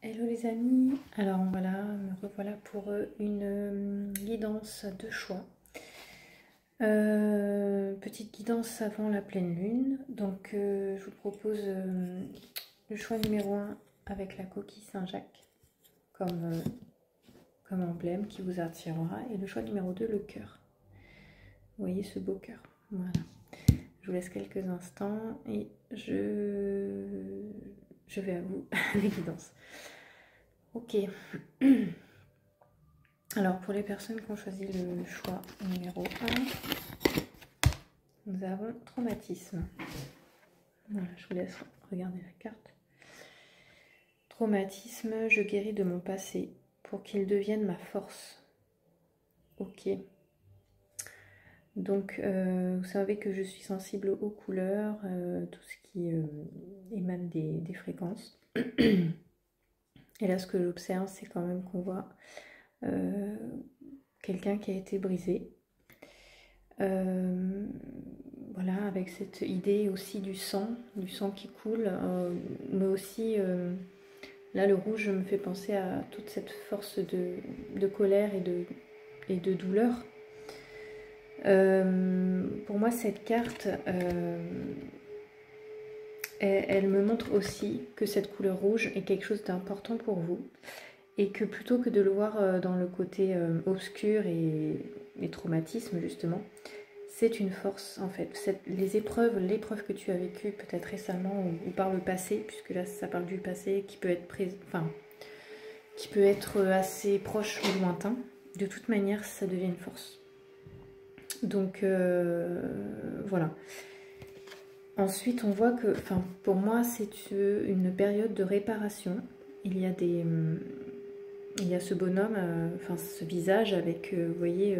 Hello les amis, alors voilà, me revoilà pour une guidance de choix. Petite guidance avant la pleine lune, donc je vous propose le choix numéro 1 avec la coquille Saint-Jacques comme emblème qui vous attirera, et le choix numéro 2, le cœur. Vous voyez ce beau cœur, voilà. Je vous laisse quelques instants et je vais à vous les guidances. Ok, alors pour les personnes qui ont choisi le choix numéro 1, nous avons traumatisme. Voilà, je vous laisse regarder la carte. Traumatisme, je guéris de mon passé pour qu'il devienne ma force. Ok. Donc, vous savez que je suis sensible aux couleurs, tout ce qui émane des fréquences. Et là, ce que j'observe, c'est quand même qu'on voit quelqu'un qui a été brisé. Voilà, avec cette idée aussi du sang qui coule, mais aussi, là, le rouge me fait penser à toute cette force de colère et de douleur. Pour moi, cette carte, elle me montre aussi que cette couleur rouge est quelque chose d'important pour vous, et que plutôt que de le voir dans le côté obscur et les traumatismes justement, c'est une force en fait. L'épreuve que tu as vécue peut-être récemment ou par le passé, puisque là ça parle du passé qui peut être assez proche ou lointain, de toute manière ça devient une force. Donc voilà. Ensuite, on voit que, pour moi, c'est une période de réparation. Il y a ce bonhomme, ce visage avec, vous voyez,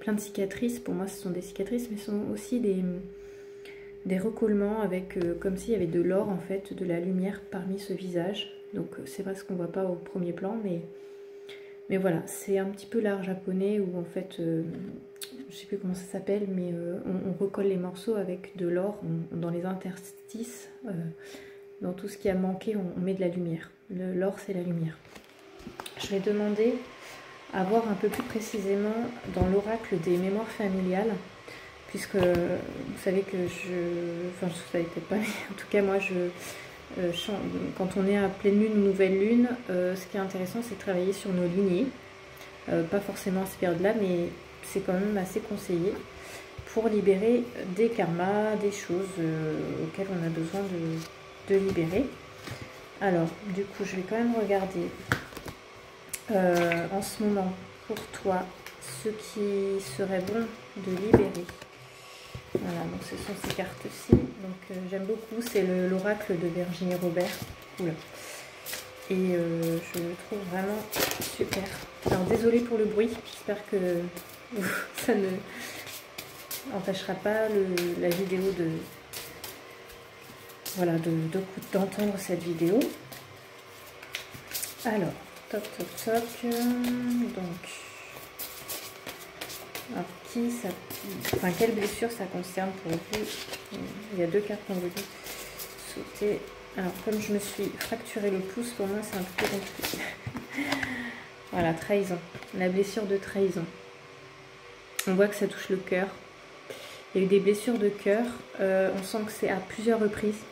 plein de cicatrices. Pour moi, ce sont des cicatrices, mais ce sont aussi des recoulements avec, comme s'il y avait de l'or, en fait, de la lumière parmi ce visage. Donc, c'est vrai ce qu'on ne voit pas au premier plan, mais voilà, c'est un petit peu l'art japonais où, en fait, je sais plus comment ça s'appelle, mais on recolle les morceaux avec de l'or dans les interstices. Dans tout ce qui a manqué, on met de la lumière. L'or, c'est la lumière. Je vais demander à voir un peu plus précisément dans l'oracle des mémoires familiales, puisque vous savez que vous savez peut-être pas, mais en tout cas moi quand on est à pleine lune ou nouvelle lune, ce qui est intéressant, c'est de travailler sur nos lignées, pas forcément à cette période-là, mais c'est quand même assez conseillé pour libérer des karmas, des choses auxquelles on a besoin de libérer. Alors, du coup, je vais quand même regarder en ce moment pour toi ce qui serait bon de libérer. Voilà, donc ce sont ces cartes-ci. Donc j'aime beaucoup, c'est l'oracle de Virginie Robert. Oula. Et je le trouve vraiment super. Alors désolée pour le bruit, j'espère que ça ne empêchera pas la vidéo d'entendre cette vidéo. Alors, toc. Donc, alors quelle blessure ça concerne pour vous? Il y a deux cartes qu'on veut sauter. Alors, comme je me suis fracturé le pouce, pour moi c'est un peu compliqué. Voilà, trahison. La blessure de trahison. On voit que ça touche le cœur. Il y a eu des blessures de cœur. On sent que c'est à plusieurs reprises.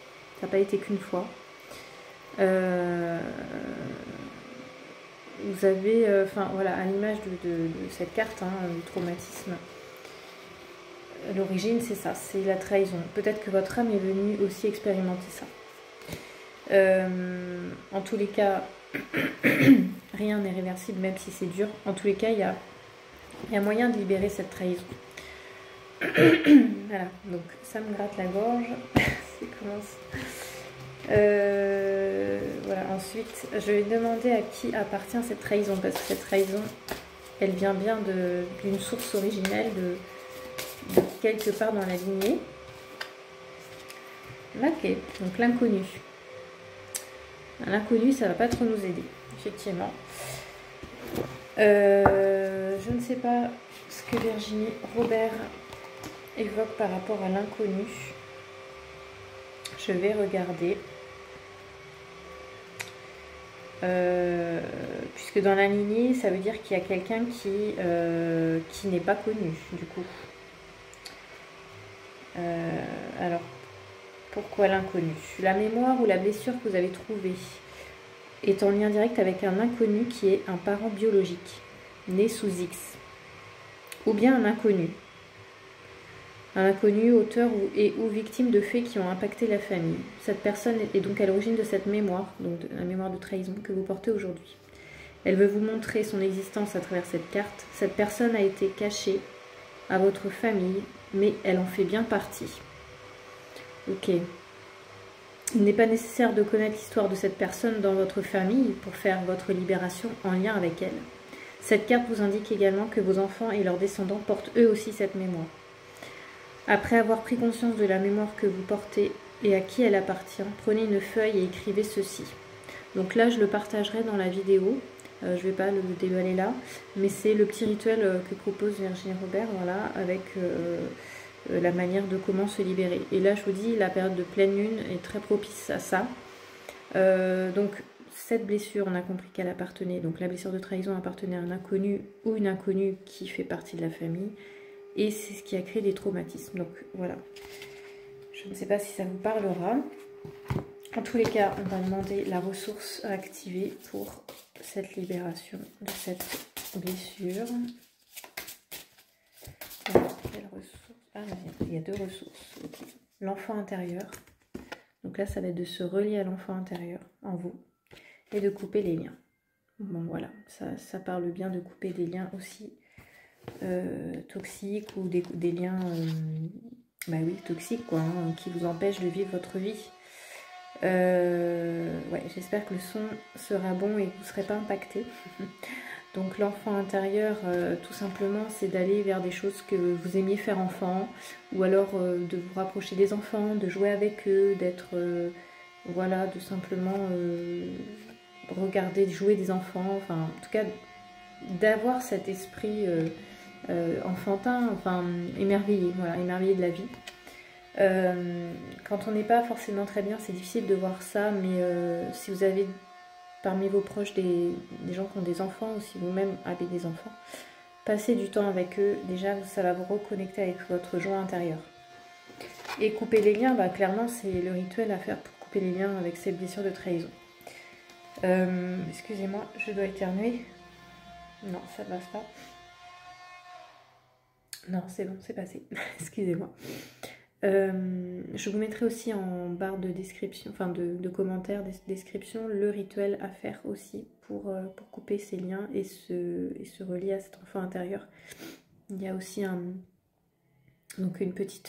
Ça n'a pas été qu'une fois. Vous avez, voilà, à l'image de cette carte, le traumatisme. L'origine, c'est ça, c'est la trahison. Peut-être que votre âme est venue aussi expérimenter ça. En tous les cas, rien n'est réversible, même si c'est dur. En tous les cas, il y a moyen de libérer cette trahison. Voilà, donc ça me gratte la gorge. Ça commence. Voilà, ensuite, je vais demander à qui appartient cette trahison, parce que cette trahison, elle vient bien d'une source originelle, de quelque part dans la lignée. Ok, donc l'inconnu. L'inconnu, ça va pas trop nous aider, effectivement. Je ne sais pas ce que Virginie Robert évoque par rapport à l'inconnu. Je vais regarder. puisque dans la lignée, ça veut dire qu'il y a quelqu'un qui n'est pas connu, du coup. Alors, pourquoi l'inconnu? La mémoire ou la blessure que vous avez trouvée est en lien direct avec un inconnu qui est un parent biologique, né sous X, ou bien un inconnu, auteur ou victime de faits qui ont impacté la famille. Cette personne est donc à l'origine de cette mémoire, donc de la mémoire de trahison que vous portez aujourd'hui. Elle veut vous montrer son existence à travers cette carte. Cette personne a été cachée à votre famille, mais elle en fait bien partie. Ok. Il n'est pas nécessaire de connaître l'histoire de cette personne dans votre famille pour faire votre libération en lien avec elle. Cette carte vous indique également que vos enfants et leurs descendants portent eux aussi cette mémoire. Après avoir pris conscience de la mémoire que vous portez et à qui elle appartient, prenez une feuille et écrivez ceci. Donc là, je le partagerai dans la vidéo. Je ne vais pas le déballer là, mais c'est le petit rituel que propose Virginie Robert, voilà, avec la manière de comment se libérer. Et là, je vous dis, la période de pleine lune est très propice à ça. Donc, cette blessure, on a compris qu'elle appartenait, donc la blessure de trahison appartenait à un inconnu ou une inconnue qui fait partie de la famille. Et c'est ce qui a créé des traumatismes. Donc, voilà. Je ne sais pas si ça vous parlera. En tous les cas, on va demander la ressource à activer pour cette libération de cette blessure. Alors, quelle ressource? Ah, il y a deux ressources. Okay. L'enfant intérieur. Donc là, ça va être de se relier à l'enfant intérieur en vous et de couper les liens. Bon, voilà, ça parle bien de couper des liens aussi toxiques ou des liens, bah oui, toxiques, quoi, hein, qui vous empêchent de vivre votre vie. Ouais, j'espère que le son sera bon et que vous ne serez pas impacté. Donc l'enfant intérieur, tout simplement, c'est d'aller vers des choses que vous aimiez faire enfant, ou alors de vous rapprocher des enfants, de jouer avec eux, d'être, voilà, de simplement regarder, jouer des enfants, enfin, en tout cas, d'avoir cet esprit enfantin, enfin, émerveillé, voilà, émerveillé de la vie. Quand on n'est pas forcément très bien, c'est difficile de voir ça, mais si vous avez parmi vos proches des gens qui ont des enfants, ou si vous-même avez des enfants, passez du temps avec eux, déjà ça va vous reconnecter avec votre joie intérieure. Et couper les liens, bah, clairement c'est le rituel à faire pour couper les liens avec ces blessures de trahison. Excusez-moi, je dois éternuer. Non, ça ne passe pas. Non, c'est bon, c'est passé. Excusez-moi. Je vous mettrai aussi en barre de description, enfin de commentaires, de description, le rituel à faire aussi pour couper ces liens et se relier à cet enfant intérieur. Il y a aussi donc un petit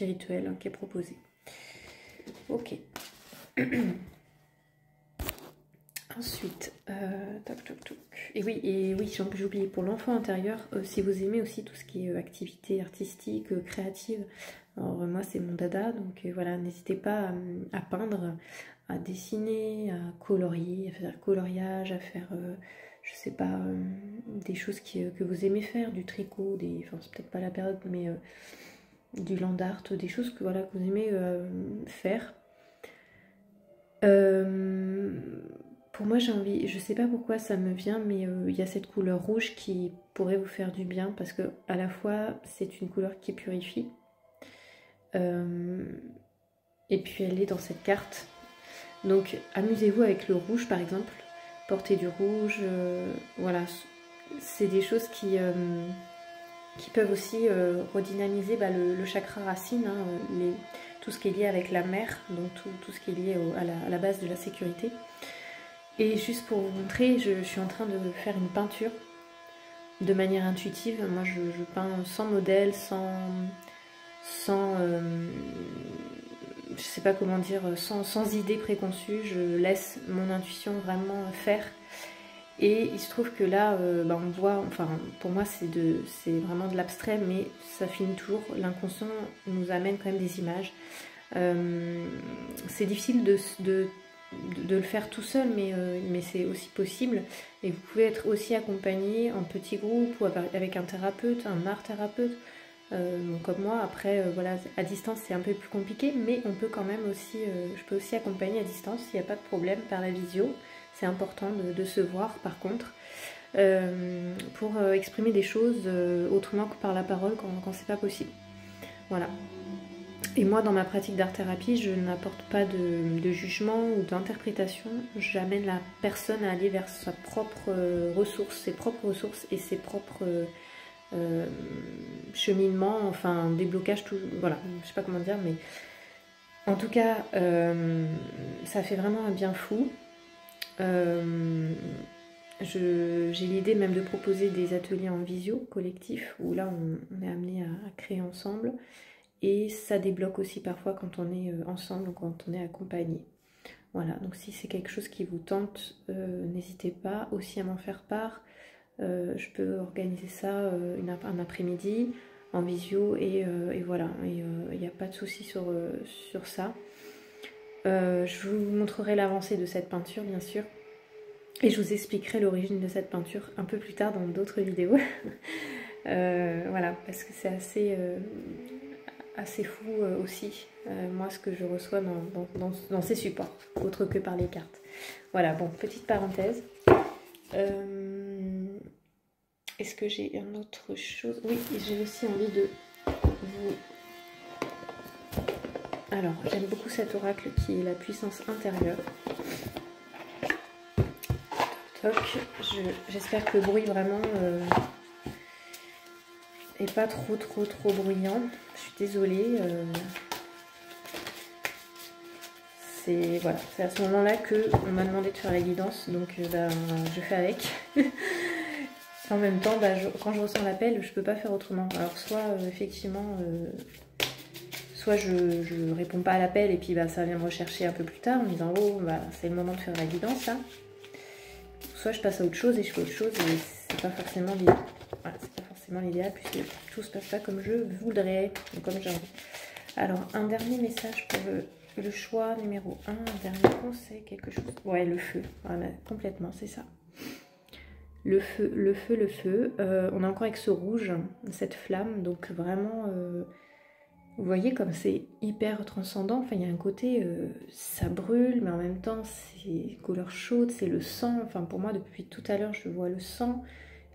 rituel, hein, qui est proposé. Ok. Ensuite, toc, toc, toc. Et oui, j'ai oublié, pour l'enfant intérieur, si vous aimez aussi tout ce qui est activité artistique, créative, alors moi c'est mon dada, donc voilà, n'hésitez pas à peindre, à dessiner, à colorier, à faire coloriage, à faire, je sais pas, des choses que vous aimez faire, du tricot, enfin c'est peut-être pas la période, mais du land art, des choses que, voilà, que vous aimez faire. Pour moi, j'ai envie, je sais pas pourquoi ça me vient, mais il y a cette couleur rouge qui pourrait vous faire du bien, parce que à la fois c'est une couleur qui purifie, et puis elle est dans cette carte. Donc amusez-vous avec le rouge par exemple, portez du rouge, voilà, c'est des choses qui peuvent aussi redynamiser le chakra racine, hein, tout ce qui est lié avec la mer, donc tout ce qui est lié à la base de la sécurité. Et juste pour vous montrer, je suis en train de faire une peinture de manière intuitive. Moi je peins sans modèle, je sais pas comment dire, sans idée préconçue. Je laisse mon intuition vraiment faire. Et il se trouve que là, on voit, enfin pour moi c'est vraiment de l'abstrait, mais ça finit toujours, l'inconscient nous amène quand même des images. C'est difficile de le faire tout seul, mais c'est aussi possible. Et vous pouvez être aussi accompagné en petit groupe ou avec un thérapeute, un art thérapeute. Bon, comme moi, après, voilà, à distance c'est un peu plus compliqué, mais on peut quand même aussi, je peux aussi accompagner à distance, il n'y a pas de problème par la visio. C'est important de se voir par contre, pour exprimer des choses autrement que par la parole quand c'est pas possible. Voilà. Et moi, dans ma pratique d'art-thérapie, je n'apporte pas de jugement ou d'interprétation. J'amène la personne à aller vers sa propre ressource, ses propres ressources et ses propres cheminements, enfin déblocage, tout, voilà, je sais pas comment dire, mais en tout cas, ça fait vraiment un bien fou. J'ai l'idée même de proposer des ateliers en visio collectif où là on est amené à créer ensemble. Et ça débloque aussi parfois quand on est ensemble ou quand on est accompagné. Voilà, donc si c'est quelque chose qui vous tente, n'hésitez pas aussi à m'en faire part. Je peux organiser ça un après-midi en visio et voilà, il n'y a pas de souci sur ça. Je vous montrerai l'avancée de cette peinture bien sûr. Et je vous expliquerai l'origine de cette peinture un peu plus tard dans d'autres vidéos. Voilà, parce que c'est assez fou aussi, moi, ce que je reçois dans ces supports, autre que par les cartes. Voilà, bon, petite parenthèse. Est-ce que j'ai une autre chose? Oui, j'ai aussi envie de vous... Alors, j'aime beaucoup cet oracle qui est la puissance intérieure. Toc, j'espère que le bruit vraiment est pas trop bruyant. Je suis désolée. Voilà, c'est à ce moment-là qu'on m'a demandé de faire la guidance, donc je fais avec. En même temps, quand je ressens l'appel, je peux pas faire autrement. Alors soit effectivement, soit je réponds pas à l'appel et puis ça vient me rechercher un peu plus tard en me disant oh c'est le moment de faire la guidance là. Soit je passe à autre chose et je fais autre chose et c'est pas forcément l'idéal. Voilà, c'est pas forcément l'idéal puisque tout se passe pas comme je voudrais, ou comme j'ai envie. Alors un dernier message pour le choix numéro 1, un dernier conseil, quelque chose. Ouais, le feu, voilà, complètement, c'est ça. Le feu, le feu, le feu. On est encore avec ce rouge, cette flamme, donc vraiment, vous voyez comme c'est hyper transcendant. Enfin, il y a un côté, ça brûle, mais en même temps, c'est couleur chaude, c'est le sang. Enfin, pour moi, depuis tout à l'heure, je vois le sang.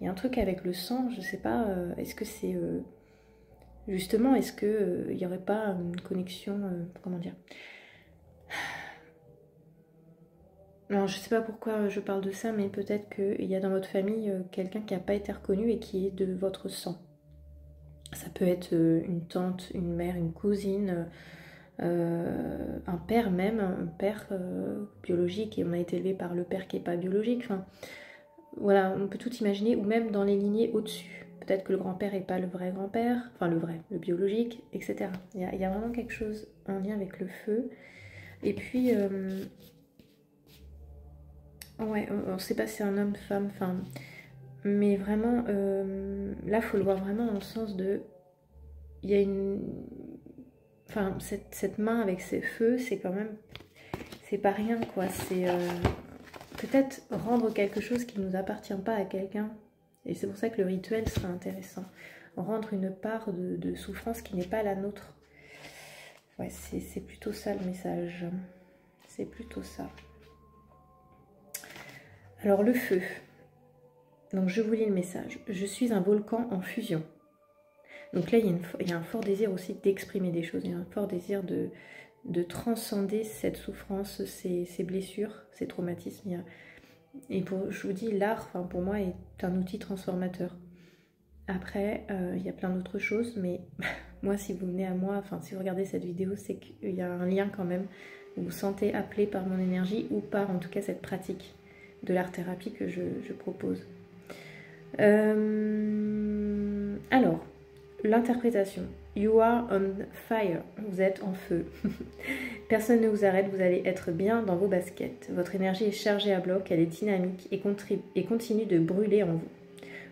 Il y a un truc avec le sang, je sais pas, est-ce que c'est... justement, est-ce qu'il n'y aurait pas une connexion, comment dire? Alors, je sais pas pourquoi je parle de ça, mais peut-être qu'il y a dans votre famille quelqu'un qui n'a pas été reconnu et qui est de votre sang. Ça peut être une tante, une mère, une cousine, un père même, un père biologique et on a été élevé par le père qui n'est pas biologique. Enfin, voilà, on peut tout imaginer, ou même dans les lignées au-dessus. Peut-être que le grand-père n'est pas le vrai grand-père, enfin le biologique, etc. Il y a vraiment quelque chose en lien avec le feu. Et puis... ouais, on ne sait pas si c'est un homme, femme, enfin, mais vraiment, là, il faut le voir vraiment dans le sens de, il y a enfin, cette main avec ses feux, c'est quand même, c'est pas rien, quoi, c'est peut-être rendre quelque chose qui ne nous appartient pas à quelqu'un, et c'est pour ça que le rituel sera intéressant, rendre une part de souffrance qui n'est pas la nôtre. Ouais, c'est plutôt ça le message, c'est plutôt ça. Alors le feu, donc je vous lis le message. Je suis un volcan en fusion. Donc là il y a un fort désir aussi d'exprimer des choses, il y a un fort désir de transcender cette souffrance, ces blessures, ces traumatismes. Et je vous dis, l'art pour moi est un outil transformateur. Après il y a plein d'autres choses, mais moi si vous venez à moi, enfin si vous regardez cette vidéo, c'est qu'il y a un lien quand même. Vous vous sentez appelé par mon énergie ou par en tout cas cette pratique de l'art-thérapie que je propose. Alors, l'interprétation. You are on fire. Vous êtes en feu. Personne ne vous arrête, vous allez être bien dans vos baskets. Votre énergie est chargée à bloc, elle est dynamique et continue de brûler en vous.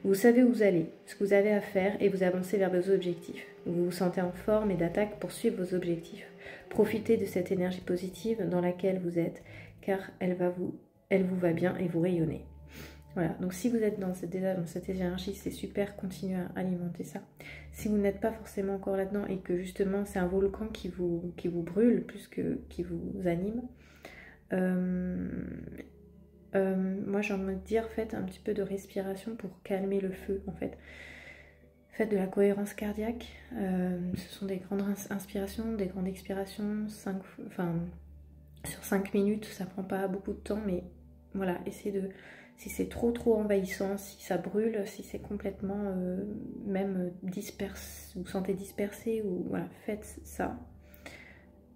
Vous savez où vous allez, ce que vous avez à faire et vous avancez vers vos objectifs. Vous vous sentez en forme et d'attaque pour suivre vos objectifs. Profitez de cette énergie positive dans laquelle vous êtes, car elle vous va bien et vous rayonnez. Voilà, donc si vous êtes déjà dans cette énergie, c'est super, continuez à alimenter ça. Si vous n'êtes pas forcément encore là-dedans et que justement c'est un volcan qui vous brûle plus que qui vous anime, moi j'ai envie de dire, faites un petit peu de respiration pour calmer le feu en fait. Faites de la cohérence cardiaque, ce sont des grandes inspirations, des grandes expirations, sur 5 minutes, ça prend pas beaucoup de temps, mais voilà, essayez de, si c'est trop envahissant, si ça brûle, si c'est complètement même disperse, vous sentez dispersé, ou voilà, faites ça.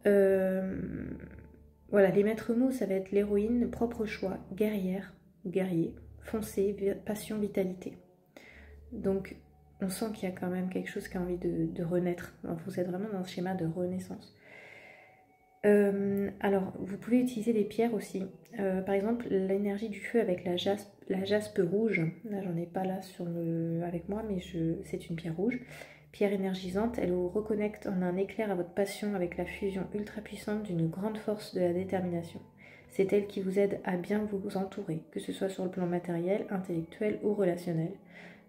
Voilà, les maîtres mots, ça va être l'héroïne, propre choix, guerrière, guerrier, foncé, passion, vitalité. Donc, on sent qu'il y a quand même quelque chose qui a envie de renaître. Alors, vous êtes vraiment dans un schéma de renaissance. Alors, vous pouvez utiliser des pierres aussi. Par exemple, l'énergie du feu avec la jaspe rouge. Là, j'en ai pas là avec moi, mais c'est une pierre rouge. Pierre énergisante, elle vous reconnecte en un éclair à votre passion avec la fusion ultra puissante d'une grande force de la détermination. C'est elle qui vous aide à bien vous entourer, que ce soit sur le plan matériel, intellectuel ou relationnel.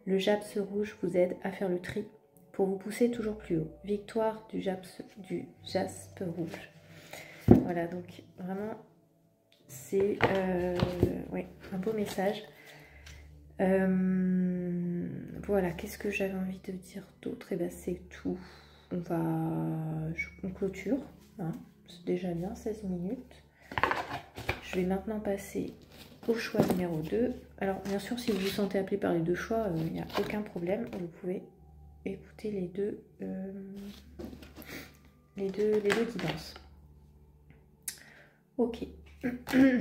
Le jaspe rouge vous aide à faire le tri pour vous pousser toujours plus haut. Victoire du jaspe rouge. Voilà, donc vraiment, c'est ouais, un beau message. Voilà, qu'est-ce que j'avais envie de dire d'autre? Et ben c'est tout. On clôture. Hein. C'est déjà bien, 16 minutes. Je vais maintenant passer au choix numéro 2. Alors, bien sûr, si vous vous sentez appelé par les deux choix, il n'y a aucun problème. Vous pouvez écouter les deux guidances. Ok.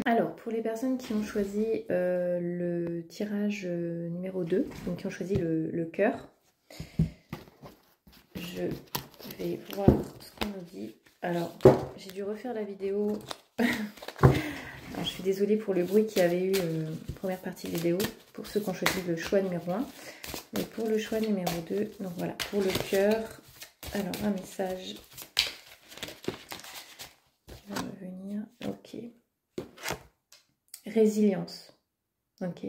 Alors, pour les personnes qui ont choisi le tirage numéro 2, donc qui ont choisi le cœur, je vais voir ce qu'on nous dit. Alors, j'ai dû refaire la vidéo. Alors, je suis désolée pour le bruit qu'il y avait eu première partie de vidéo, pour ceux qui ont choisi le choix numéro 1. Mais pour le choix numéro 2, donc voilà, pour le cœur, alors un message qui va me venir. Ok. Résilience. Ok.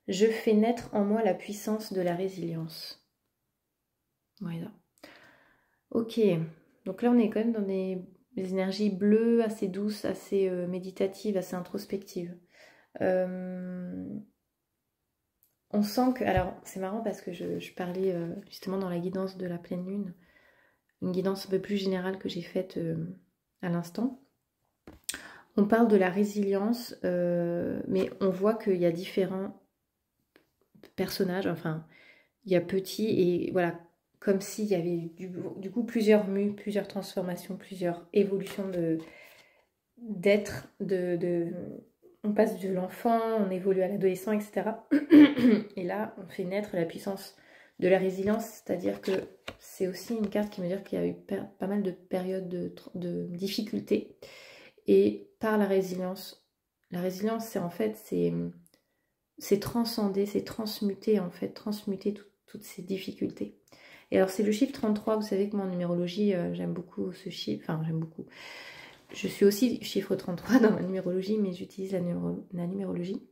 Je fais naître en moi la puissance de la résilience. Voilà. Ok. Donc là, on est quand même dans des énergies bleues, assez douces, assez méditatives, assez introspectives. On sent que... Alors, c'est marrant parce que je parlais justement dans la guidance de la pleine lune, une guidance un peu plus générale que j'ai faite à l'instant. On parle de la résilience, mais on voit qu'il y a différents personnages, enfin, il y a petit et voilà, comme s'il y avait du coup plusieurs mues, plusieurs transformations, plusieurs évolutions d'être, on passe de l'enfant, on évolue à l'adolescent, etc. Et là, on fait naître la puissance de la résilience, c'est-à-dire que c'est aussi une carte qui me dit qu'il y a eu pas mal de périodes de difficultés. Et par la résilience c'est en fait, c'est transcender, c'est transmuter en fait, transmuter toutes ces difficultés. Et alors c'est le chiffre 33, vous savez que moi en numérologie, j'aime beaucoup ce chiffre, enfin j'aime beaucoup. Je suis aussi chiffre 33 dans ma numérologie, mais j'utilise la numérologie.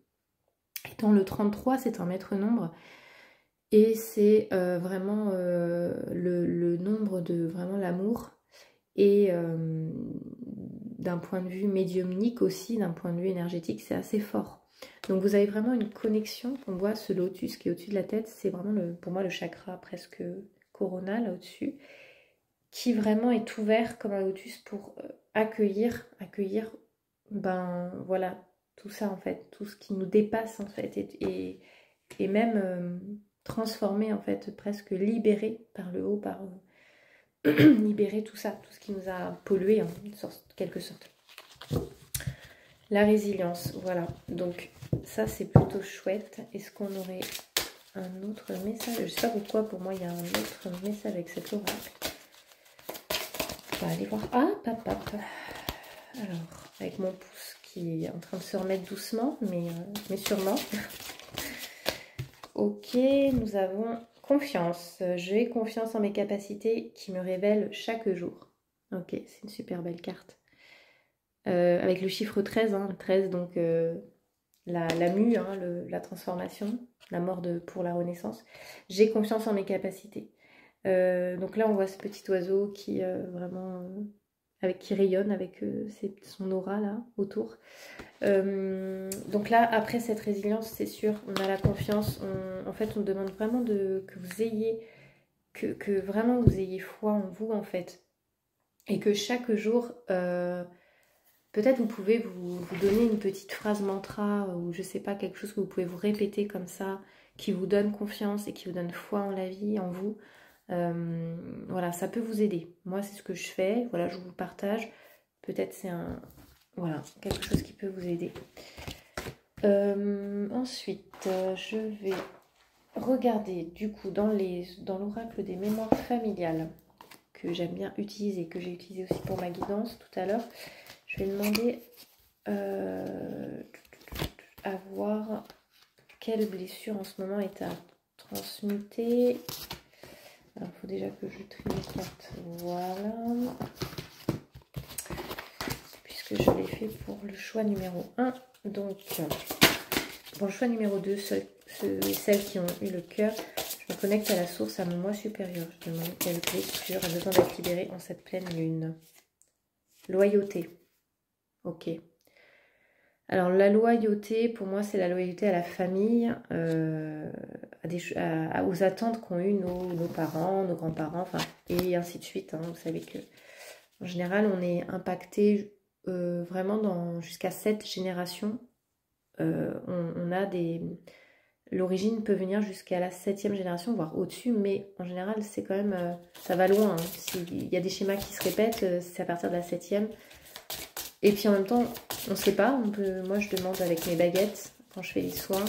Étant le 33, c'est un maître nombre, et c'est vraiment le nombre de vraiment l'amour, et d'un point de vue médiumnique aussi, d'un point de vue énergétique, c'est assez fort. Donc vous avez vraiment une connexion. On voit ce lotus qui est au-dessus de la tête, c'est vraiment pour moi le chakra presque corona là au-dessus, qui vraiment est ouvert comme un lotus pour accueillir, ben voilà, tout ça en fait, tout ce qui nous dépasse en fait, et même transformer en fait, presque libéré par le haut, par libérer tout ça, tout ce qui nous a pollué en quelque sorte. La résilience, voilà, donc ça c'est plutôt chouette. Est-ce qu'on aurait un autre message? Je sais pas pourquoi, pour moi il y a un autre message avec cet oracle. On va aller voir. Ah, pap. Alors, avec mon pouce qui est en train de se remettre doucement, mais sûrement. Ok, nous avons confiance. J'ai confiance en mes capacités qui me révèlent chaque jour. Ok, c'est une super belle carte. Avec le chiffre 13, hein, 13 donc la mue, hein, la transformation, la mort pour la renaissance. J'ai confiance en mes capacités. Donc là, on voit ce petit oiseau qui vraiment... qui rayonne avec son aura là autour. Donc là, après cette résilience, c'est sûr, on a la confiance. En fait, on demande vraiment que vous ayez, que vraiment vous ayez foi en vous en fait, et que chaque jour, peut-être vous pouvez vous donner une petite phrase mantra ou je sais pas, quelque chose que vous pouvez vous répéter comme ça, qui vous donne confiance et qui vous donne foi en la vie, en vous. Voilà, ça peut vous aider. Moi, c'est ce que je fais. Voilà, je vous partage. Peut-être c'est voilà, quelque chose qui peut vous aider. Ensuite, je vais regarder du coup dans l'oracle des mémoires familiales que j'aime bien utiliser, que j'ai utilisé aussi pour ma guidance tout à l'heure. Je vais demander à voir quelle blessure en ce moment est à transmuter. Alors, il faut déjà que je trie les cartes. Voilà. Puisque je l'ai fait pour le choix numéro 1. Donc, pour le choix numéro 2, ceux et celles qui ont eu le cœur, je me connecte à la source, à mon moi supérieur. Je demande quelle blessure a besoin d'être libérée en cette pleine lune. Loyauté. Ok. Alors, la loyauté, pour moi, c'est la loyauté à la famille, aux attentes qu'ont eu nos parents, nos grands-parents, enfin, et ainsi de suite. Hein. Vous savez que, en général, on est impacté vraiment jusqu'à 7 générations. On a l'origine peut venir jusqu'à la 7e génération, voire au-dessus, mais en général, c'est quand même, ça va loin. Hein. S'il y a des schémas qui se répètent, c'est à partir de la 7e. Et puis en même temps, on ne sait pas. Moi, je demande avec mes baguettes, quand je fais les soins,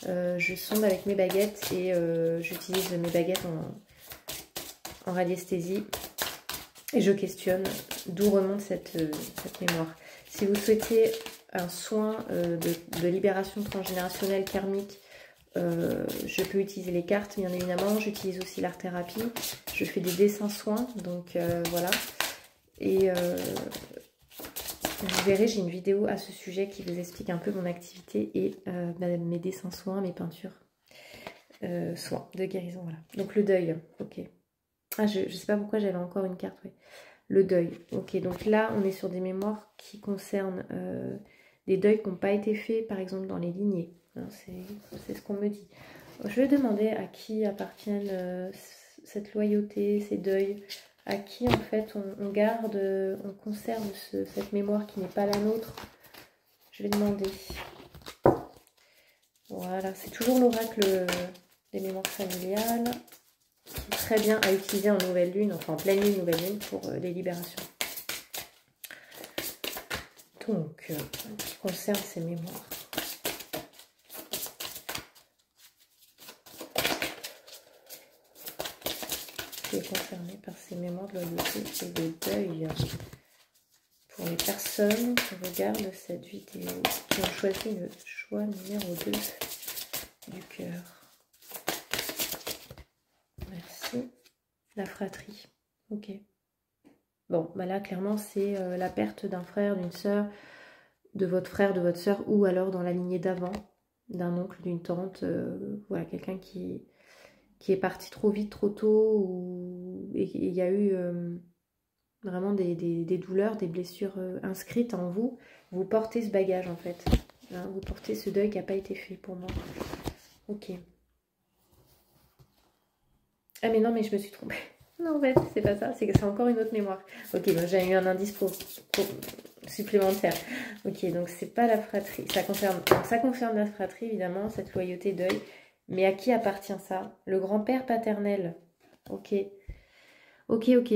je sonde avec mes baguettes et j'utilise mes baguettes en radiesthésie. Et je questionne d'où remonte cette mémoire. Si vous souhaitez un soin de libération transgénérationnelle karmique, je peux utiliser les cartes, bien évidemment. J'utilise aussi l'art-thérapie. Je fais des dessins soins, donc voilà. Et vous verrez, j'ai une vidéo à ce sujet qui vous explique un peu mon activité et mes dessins soins, mes peintures soins de guérison. Voilà. Donc le deuil, ok. Ah, je ne sais pas pourquoi j'avais encore une carte, oui. Le deuil, ok. Donc là, on est sur des mémoires qui concernent des deuils qui n'ont pas été faits, par exemple, dans les lignées. Hein, c'est ce qu'on me dit. Je vais demander à qui appartiennent cette loyauté, ces deuils, à qui en fait on garde, on conserve cette mémoire qui n'est pas la nôtre. Je vais demander. Voilà, c'est toujours l'oracle des mémoires familiales. Très bien à utiliser en nouvelle lune, enfin en pleine lune, nouvelle lune, pour les libérations. Donc, qui concerne ces mémoires. Qui est concerné par ces mémoires de loyauté et de deuil. Pour les personnes qui regardent cette vidéo, qui ont choisi le choix numéro 2 du cœur. Merci. La fratrie. Ok. Bon, bah là, clairement, c'est la perte d'un frère, d'une sœur, de votre frère, de votre sœur, ou alors dans la lignée d'avant, d'un oncle, d'une tante. Voilà, quelqu'un qui est parti trop vite, trop tôt, et il y a eu vraiment des douleurs, des blessures inscrites en vous. Vous portez ce bagage, en fait. Hein, vous portez ce deuil qui n'a pas été fait pour moi. Ok. Ah mais non, mais je me suis trompée. Non, en fait, c'est pas ça. C'est encore une autre mémoire. Ok, donc j'ai eu un indice supplémentaire. Ok, donc c'est pas la fratrie. Ça concerne la fratrie, évidemment, cette loyauté, deuil. Mais à qui appartient ça? Le grand-père paternel. Ok. Ok, ok.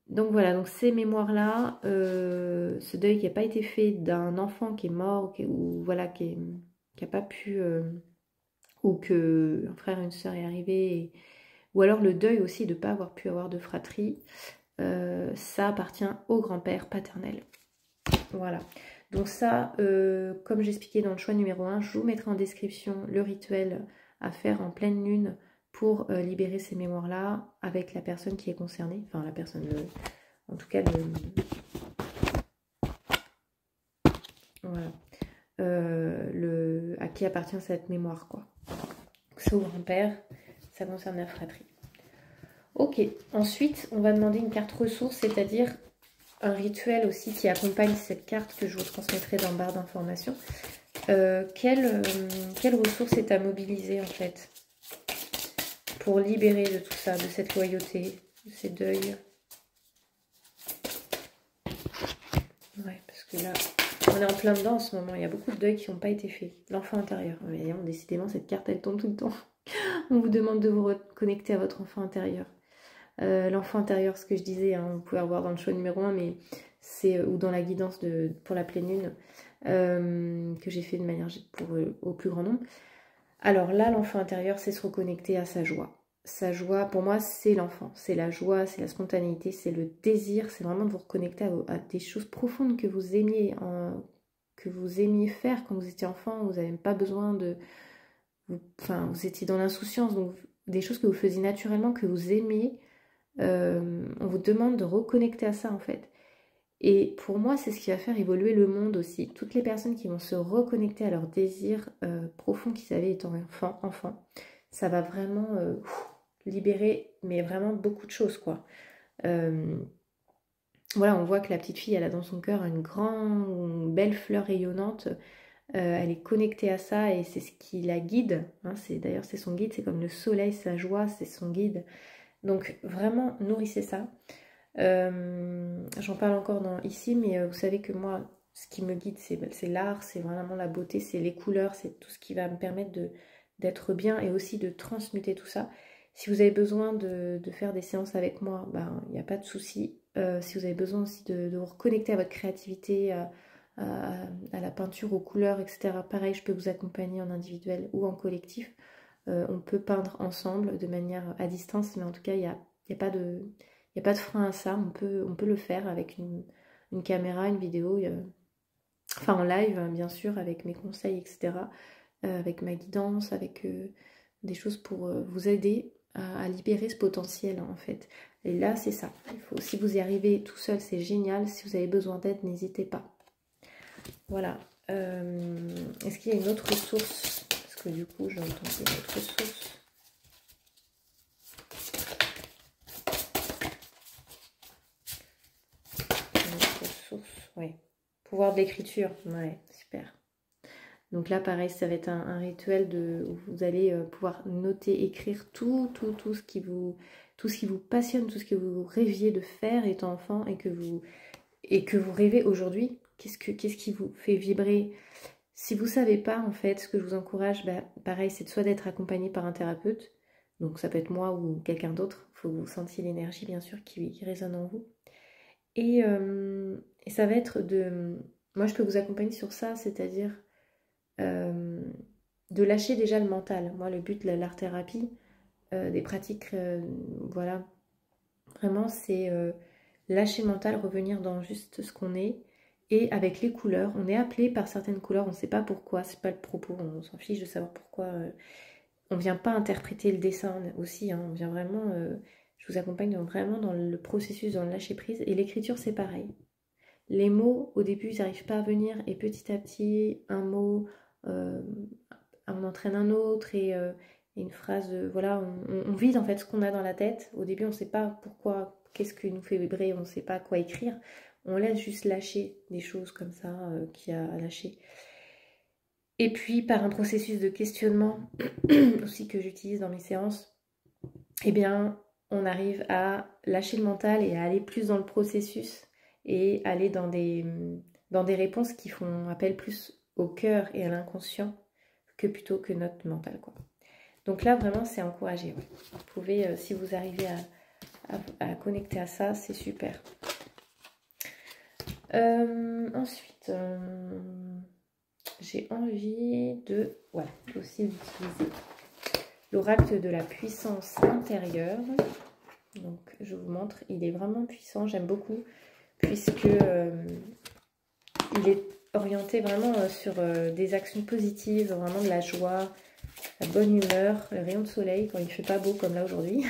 Donc voilà, donc ces mémoires-là, ce deuil qui n'a pas été fait d'un enfant qui est mort, ou voilà, qui n'a pas pu, ou que un frère et une sœur est arrivé, ou alors le deuil aussi de ne pas avoir pu avoir de fratrie, ça appartient au grand-père paternel. Voilà. Donc ça, comme j'expliquais dans le choix numéro 1, je vous mettrai en description le rituel à faire en pleine lune pour libérer ces mémoires-là avec la personne qui est concernée. Enfin, la personne, en tout cas, voilà. qui appartient à cette mémoire, quoi. C'est au grand-père, ça concerne la fratrie. Ok, ensuite, on va demander une carte ressource, c'est-à-dire un rituel aussi qui accompagne cette carte que je vous transmettrai dans la barre d'informations. Quelle ressource est à mobiliser, en fait, pour libérer de tout ça, de cette loyauté, de ces deuils? Ouais, parce que là, on est en plein dedans en ce moment. Il y a beaucoup de deuils qui n'ont pas été faits. L'enfant intérieur. Mais décidément, cette carte, elle tombe tout le temps. On vous demande de vous reconnecter à votre enfant intérieur. L'enfant intérieur, ce que je disais, hein, vous pouvez avoir dans le choix numéro 1, mais c'est ou dans la guidance pour la pleine lune, que j'ai fait de manière au plus grand nombre. Alors là, l'enfant intérieur, c'est se reconnecter à sa joie. Sa joie, pour moi, c'est l'enfant. C'est la joie, c'est la spontanéité, c'est le désir. C'est vraiment de vous reconnecter à des choses profondes que vous aimiez faire quand vous étiez enfant. Vous n'avez pas besoin de... vous étiez dans l'insouciance, donc des choses que vous faisiez naturellement, que vous aimiez. On vous demande de reconnecter à ça, en fait. Et pour moi, c'est ce qui va faire évoluer le monde aussi. Toutes les personnes qui vont se reconnecter à leurs désirs profonds qu'ils avaient étant enfant, ça va vraiment libérer, mais vraiment beaucoup de choses, quoi. Voilà, on voit que la petite fille, elle a dans son cœur une belle fleur rayonnante. Elle est connectée à ça et c'est ce qui la guide. Hein, d'ailleurs, c'est son guide, c'est comme le soleil, sa joie, c'est son guide. Donc, vraiment, nourrissez ça. J'en parle encore ici, mais vous savez que moi, ce qui me guide, c'est l'art, c'est vraiment la beauté, c'est les couleurs, c'est tout ce qui va me permettre d'être bien et aussi de transmuter tout ça. Si vous avez besoin de faire des séances avec moi, il n'y a pas de souci. Si vous avez besoin aussi de vous reconnecter à votre créativité, à la peinture, aux couleurs, etc. Pareil, je peux vous accompagner en individuel ou en collectif. On peut peindre ensemble de manière à distance, mais en tout cas, il n'y a pas de frein à ça. On peut le faire avec une caméra, une vidéo, enfin en live, bien sûr, avec mes conseils, etc. Avec ma guidance, avec des choses pour vous aider à libérer ce potentiel, en fait. Et là, c'est ça. Si vous y arrivez tout seul, c'est génial. Si vous avez besoin d'aide, n'hésitez pas. Voilà. Est-ce qu'il y a une autre ressource? Parce que du coup, j'entends une autre ressource. Une autre ressource, ouais. Pouvoir de l'écriture, ouais, super. Donc là, pareil, ça va être un rituel où vous allez pouvoir noter, écrire tout ce qui vous passionne, tout ce que vous rêviez de faire étant enfant et que vous rêvez aujourd'hui. Qu'est-ce qui vous fait vibrer? Si vous ne savez pas, en fait, ce que je vous encourage, pareil, c'est soit d'être accompagné par un thérapeute, donc ça peut être moi ou quelqu'un d'autre, il faut que vous sentiez l'énergie, bien sûr, qui résonne en vous. Et ça va être moi, je peux vous accompagner sur ça, c'est-à-dire de lâcher déjà le mental. Moi, le but de l'art-thérapie, des pratiques, voilà, vraiment, c'est lâcher le mental, revenir dans juste ce qu'on est. Et avec les couleurs, on est appelé par certaines couleurs, on ne sait pas pourquoi, c'est pas le propos, on s'en fiche de savoir pourquoi. On ne vient pas interpréter le dessin aussi, hein, on vient vraiment, je vous accompagne vraiment dans le processus, dans le lâcher-prise. Et l'écriture, c'est pareil. Les mots, au début, ils n'arrivent pas à venir, et petit à petit, un mot, on entraîne un autre, et une phrase, voilà, on vide en fait ce qu'on a dans la tête. Au début, on ne sait pas pourquoi, qu'est-ce qui nous fait vibrer, on ne sait pas quoi écrire. On laisse juste lâcher des choses comme ça qu'il y a à lâcher. Et puis, par un processus de questionnement aussi que j'utilise dans mes séances, eh bien, on arrive à lâcher le mental et à aller plus dans le processus et aller dans des réponses qui font appel plus au cœur et à l'inconscient que plutôt que notre mental, quoi. Donc là, vraiment, c'est encouragé. Ouais. Vous pouvez, si vous arrivez à connecter à ça, c'est super. Ensuite, j'ai envie de aussi utiliser l'oracle de la puissance intérieure. Donc, je vous montre, il est vraiment puissant, j'aime beaucoup, puisque il est orienté vraiment sur des actions positives, vraiment de la joie, la bonne humeur, le rayon de soleil quand il ne fait pas beau comme là aujourd'hui.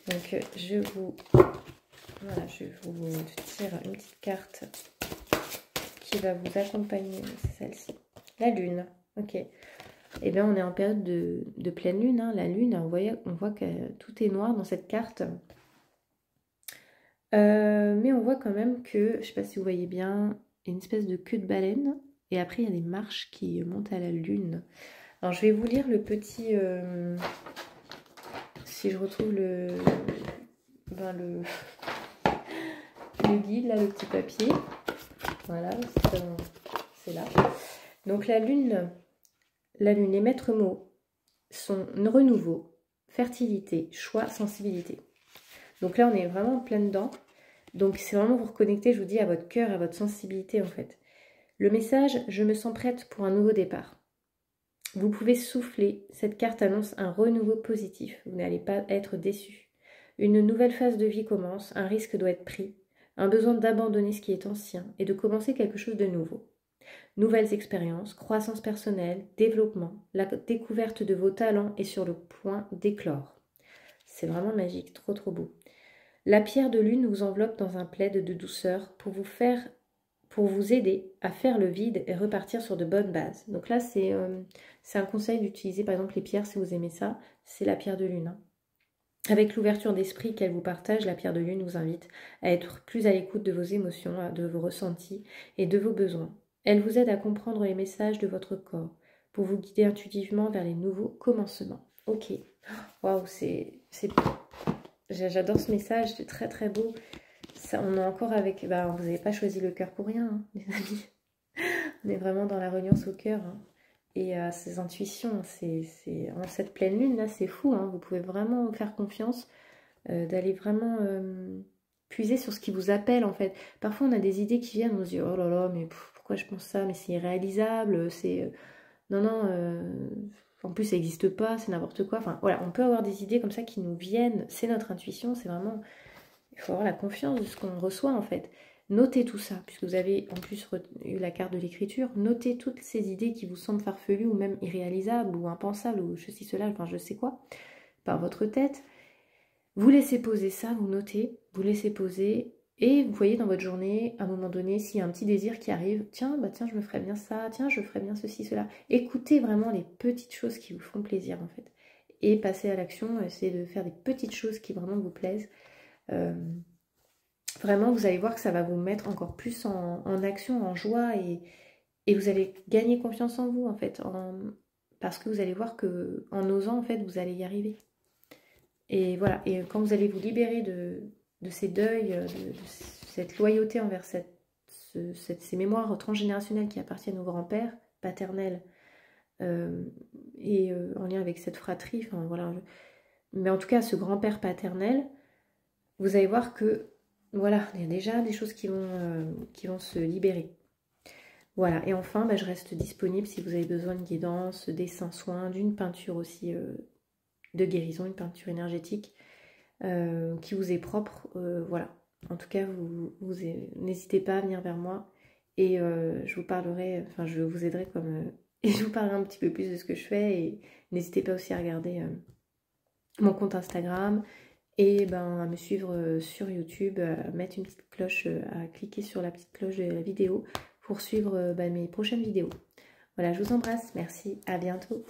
Donc, je vous tire une petite carte qui va vous accompagner, c'est celle-ci. La lune. Ok. Eh bien, on est en période de pleine lune. Hein. La lune, on voit que tout est noir dans cette carte. Mais on voit quand même que, je ne sais pas si vous voyez bien, une espèce de queue de baleine. Et après, il y a des marches qui montent à la lune. Alors, je vais vous lire le petit... si je retrouve le guide, là, le petit papier. Voilà, c'est là. Donc, la lune, les maîtres mots sont renouveau, fertilité, choix, sensibilité. Donc là, on est vraiment plein dedans. Donc, c'est vraiment vous reconnecter, je vous dis, à votre cœur, à votre sensibilité, en fait. Le message, je me sens prête pour un nouveau départ. Vous pouvez souffler. Cette carte annonce un renouveau positif. Vous n'allez pas être déçu. Une nouvelle phase de vie commence. Un risque doit être pris. Un besoin d'abandonner ce qui est ancien et de commencer quelque chose de nouveau. Nouvelles expériences, croissance personnelle, développement, la découverte de vos talents est sur le point d'éclore. C'est vraiment magique, trop trop beau. La pierre de lune vous enveloppe dans un plaid de douceur pour vous aider à faire le vide et repartir sur de bonnes bases. Donc là, c'est un conseil d'utiliser par exemple les pierres si vous aimez ça. C'est la pierre de lune. Hein. Avec l'ouverture d'esprit qu'elle vous partage, la pierre de lune vous invite à être plus à l'écoute de vos émotions, de vos ressentis et de vos besoins. Elle vous aide à comprendre les messages de votre corps pour vous guider intuitivement vers les nouveaux commencements. Ok. Waouh, j'adore ce message, c'est très très beau. Ça, on est encore avec... vous n'avez pas choisi le cœur pour rien, hein, les amis. On est vraiment dans la reliance au cœur. Hein. Et à ces intuitions, en cette pleine lune, là, c'est fou. Hein. Vous pouvez vraiment faire confiance, d'aller vraiment puiser sur ce qui vous appelle, en fait. Parfois, on a des idées qui viennent, on se dit, oh là là, mais pourquoi je pense ça? Mais c'est irréalisable, c'est... non, en plus, ça n'existe pas, c'est n'importe quoi. Enfin, voilà, on peut avoir des idées comme ça qui nous viennent. C'est notre intuition, c'est vraiment... Il faut avoir la confiance de ce qu'on reçoit, en fait. Notez tout ça, puisque vous avez en plus eu la carte de l'écriture. Notez toutes ces idées qui vous semblent farfelues ou même irréalisables ou impensables ou ceci, cela, enfin je sais quoi, par votre tête. Vous laissez poser ça, vous notez, vous laissez poser et vous voyez dans votre journée, à un moment donné, s'il y a un petit désir qui arrive, tiens, je me ferais bien ça, tiens, je ferais bien ceci, cela. Écoutez vraiment les petites choses qui vous font plaisir, en fait. Et passez à l'action, essayez de faire des petites choses qui vraiment vous plaisent. Vraiment, vous allez voir que ça va vous mettre encore plus en action, en joie et vous allez gagner confiance en vous, en fait, parce que vous allez voir que en osant, en fait, vous allez y arriver. Et voilà, et quand vous allez vous libérer de ces deuils, de cette loyauté envers ces mémoires transgénérationnelles qui appartiennent aux grands-pères paternels et en lien avec cette fratrie, enfin voilà, mais en tout cas ce grand-père paternel, vous allez voir que voilà, il y a déjà des choses qui vont se libérer. Voilà, et enfin, je reste disponible si vous avez besoin de guidance, dessin, soin, d'une peinture aussi de guérison, une peinture énergétique qui vous est propre. Voilà, en tout cas, vous n'hésitez pas à venir vers moi et je vous parlerai, enfin je vous aiderai et je vous parlerai un petit peu plus de ce que je fais et n'hésitez pas aussi à regarder mon compte Instagram. Et à me suivre sur YouTube, à mettre une petite cloche, à cliquer sur la petite cloche de la vidéo pour suivre mes prochaines vidéos. Voilà, je vous embrasse, merci, à bientôt.